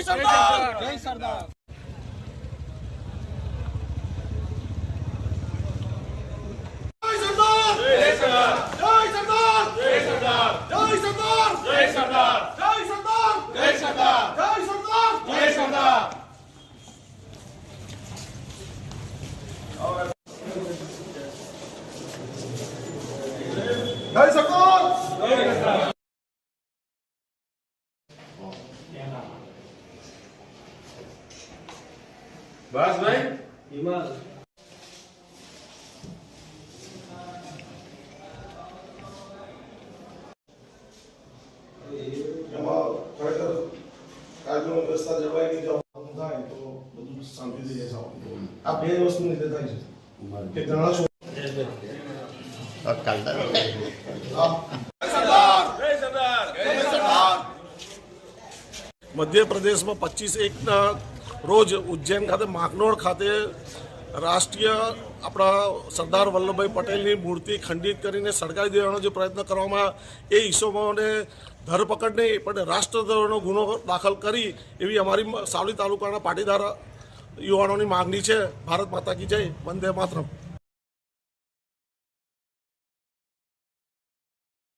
સરદાર જય સરદાર બસ ભાઈ હિમાલ કાયદો વ્યવસ્થા જળવાઈ નહીં જવાનું થાય તો બધું શાંતિથી જવાનું. આ બે વસ્તુ લીધે થાય છે કે ઘણા મધ્ય પ્રદેશમાં 25/1ના રોજ ઉજ્જૈન ખાતે માકનોડ ખાતે રાષ્ટ્રીય આપણા સરદાર વલ્લભભાઈ પટેલની મૂર્તિ ખંડિત કરીને સળગાવી દેવાનો જે પ્રયત્ન કરવામાં એ ઈસમોને ધરપકડ નહીં પણ રાષ્ટ્રદ્રોહનો ગુનો દાખલ કરી એવી અમારી સાવલી તાલુકાના પાટીદાર યુવાનોની માગણી છે. ભારત માતા કી જય, વંદે માતરમ.